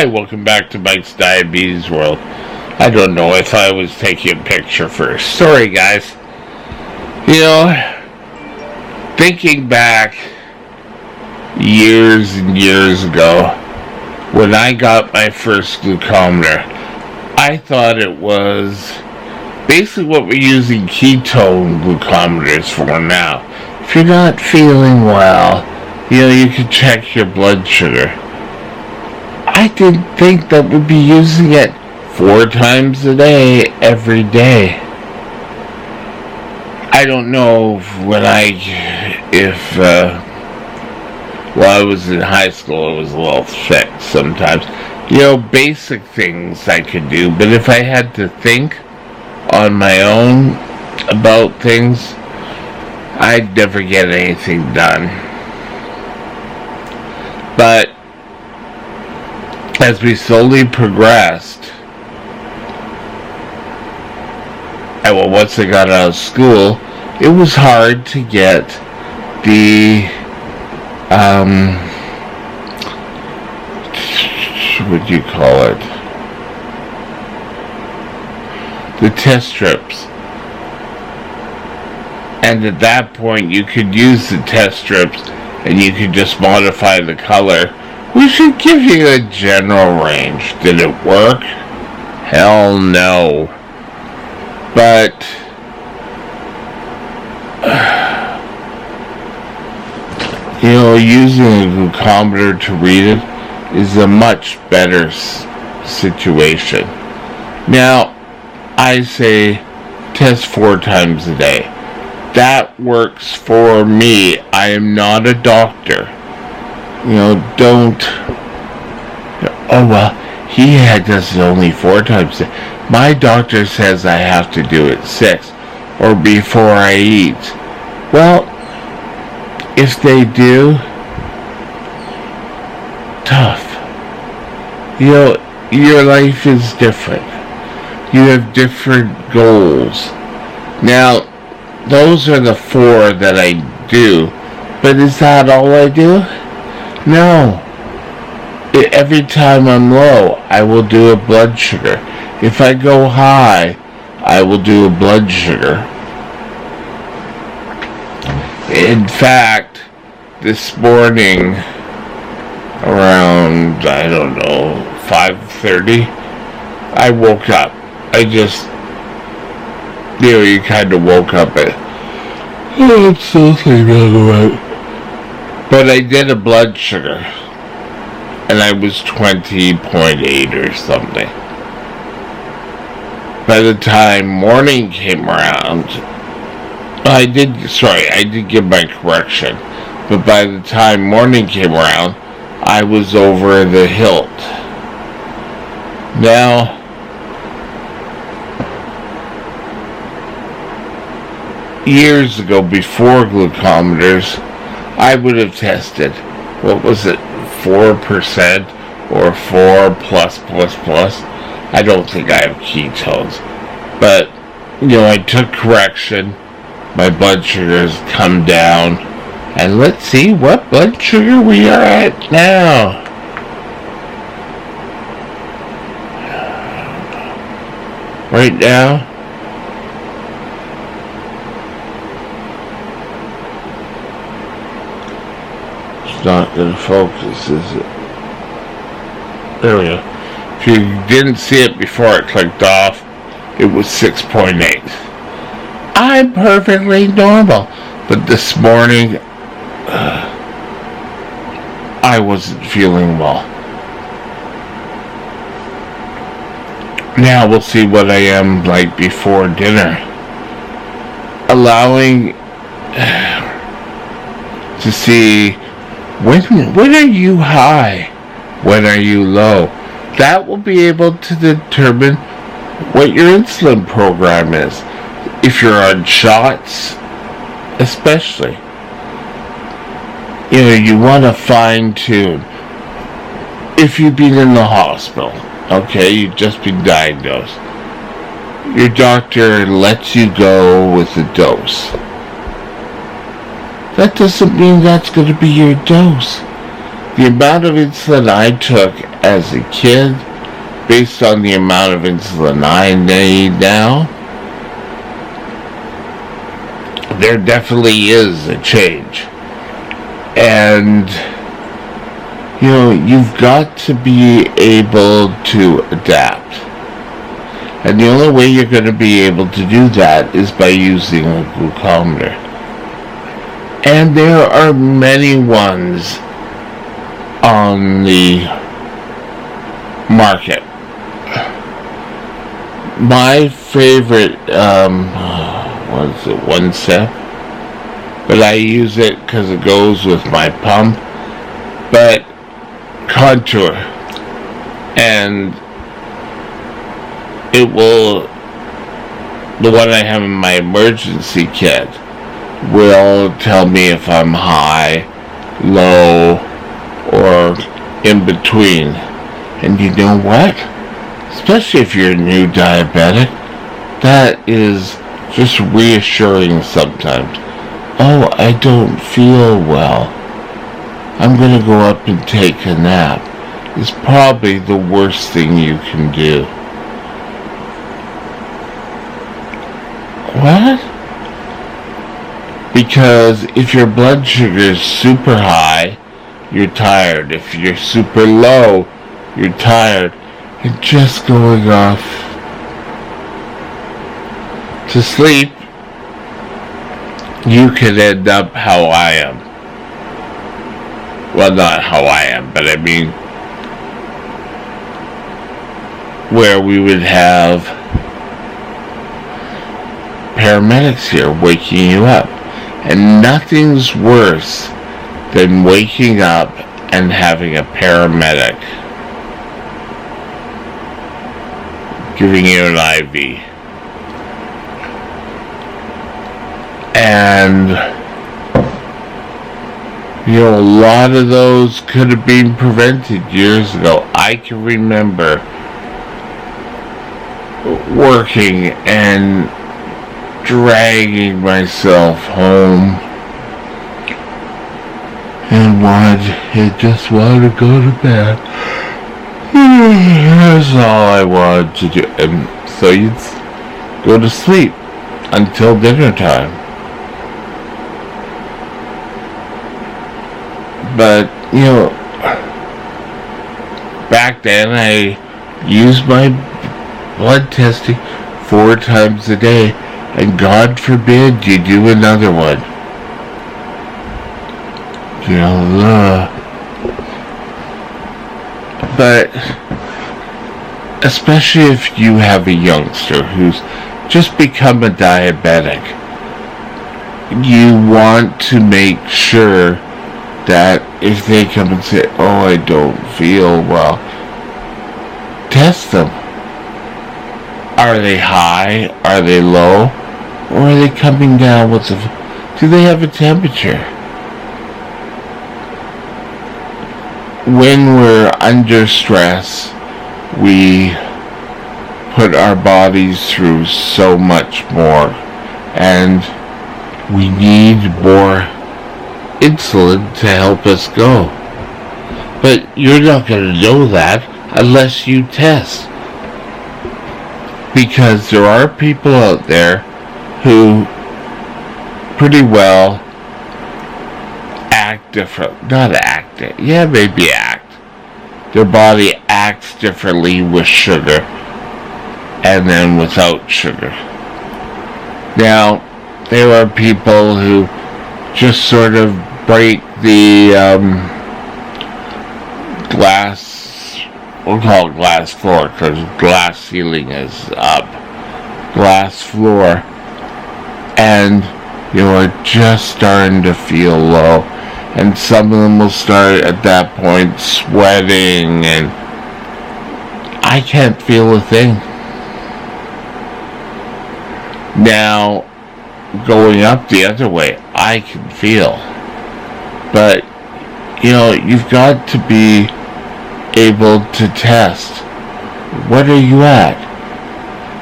Hi, welcome back to Mike's Diabetes World. I don't know if I was taking a picture first. Sorry, guys. Thinking back years and years ago, when I got my first glucometer, I thought it was basically what we're using ketone glucometers for now. If you're not feeling well, you can check your blood sugar. I didn't think that we'd be using it 4 times a day, every day. I don't know when I was in high school, I was a little thick sometimes. Basic things I could do, but if I had to think on my own about things, I'd never get anything done. But as we slowly progressed, and once I got out of school, it was hard to get the what do you call it? The test strips. And at that point, you could use the test strips and you could just modify the color. We should give you a general range. Did it work? Hell no. But using a glucometer to read it is a much better situation. Now, I say test 4 times a day. That works for me. I am not a doctor. Don't, he does it only 4 times a day. My doctor says I have to do it 6 or before I eat. Well, if they do, tough. Your life is different. You have different goals. Now, those are the 4 that I do. But is that all I do? No. Every time I'm low, I will do a blood sugar. If I go high, I will do a blood sugar. In fact, this morning, around, 5:30, I woke up. I just, you kind of woke up at, it's something wrong. But I did a blood sugar, and I was 20.8 or something. By the time morning came around, I did give my correction, but by the time morning came around, I was over the hilt. Now, years ago, before glucometers, I would have tested, 4% or 4 plus. I don't think I have ketones. But, I took correction. My blood sugar has come down. And let's see what blood sugar we are at now. Right now, it's not going to focus, is it? There we go. If you didn't see it before it clicked off, it was 6.8. I'm perfectly normal. But this morning, I wasn't feeling well. Now we'll see what I am like before dinner. Allowing to see when are you high, when are you low. That will be able to determine what your insulin program is. If you're on shots, especially. You want to fine tune. If you've been in the hospital, okay, you've just been diagnosed, your doctor lets you go with a dose. That doesn't mean that's going to be your dose. The amount of insulin I took as a kid, based on the amount of insulin I need now, there definitely is a change. And, you've got to be able to adapt. And the only way you're going to be able to do that is by using a glucometer. And there are many ones on the market. My favorite, what is it, One Step? But I use it because it goes with my pump. But Contour. And it will, the one I have in my emergency kit, will tell me if I'm high, low, or in between. And you know what? Especially if you're a new diabetic, that is just reassuring sometimes. Oh, I don't feel well. I'm going to go up and take a nap. Is probably the worst thing you can do. What? Because if your blood sugar is super high, you're tired. If you're super low, you're tired. And just going off to sleep, you could end up how I am. Well, not how I am, but I mean where we would have paramedics here waking you up. And nothing's worse than waking up and having a paramedic giving you an IV. And, a lot of those could have been prevented years ago. I can remember working and dragging myself home and just wanted to go to bed. That's all I wanted to do. And so you'd go to sleep until dinner time. But, back then I used my blood testing 4 times a day, and God forbid you do another one. But especially if you have a youngster who's just become a diabetic, you want to make sure that if they come and say, oh, I don't feel well, test them. Are they high? Are they low? Or are they coming down with do they have a temperature? When we're under stress, we put our bodies through so much more, and we need more insulin to help us go. But you're not going to know that unless you test. Because there are people out there who pretty well act different. Not act. Yeah, maybe act. Their body acts differently with sugar and then without sugar. Now, there are people who just sort of break the glass, we'll call it glass floor because glass ceiling is up, glass floor, and are just starting to feel low, and some of them will start at that point sweating, and I can't feel a thing. Now, going up the other way, I can feel. But, you've got to be able to test. What are you at?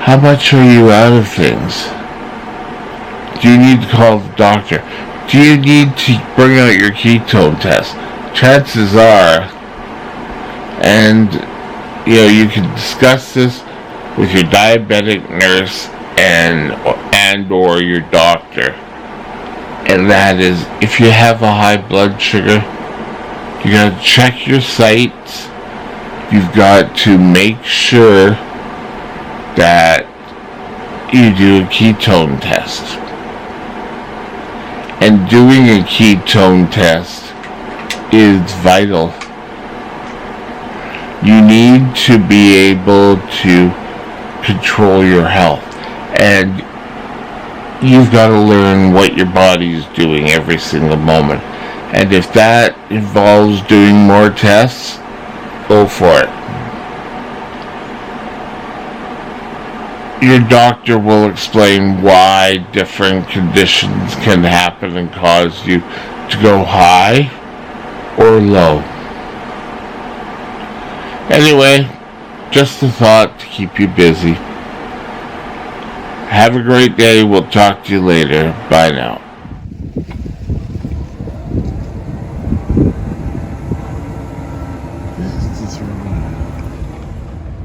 How much are you out of things? Do you need to call the doctor? Do you need to bring out your ketone test? chances are, and you can discuss this with your diabetic nurse and or your doctor, and that is, if you have a high blood sugar, you got to check your sites. You've got to make sure that you do a ketone test. And doing a ketone test is vital. You need to be able to control your health. And you've got to learn what your body is doing every single moment. And if that involves doing more tests, go for it. Your doctor will explain why different conditions can happen and cause you to go high or low. Anyway, just a thought to keep you busy. Have a great day. We'll talk to you later. Bye now.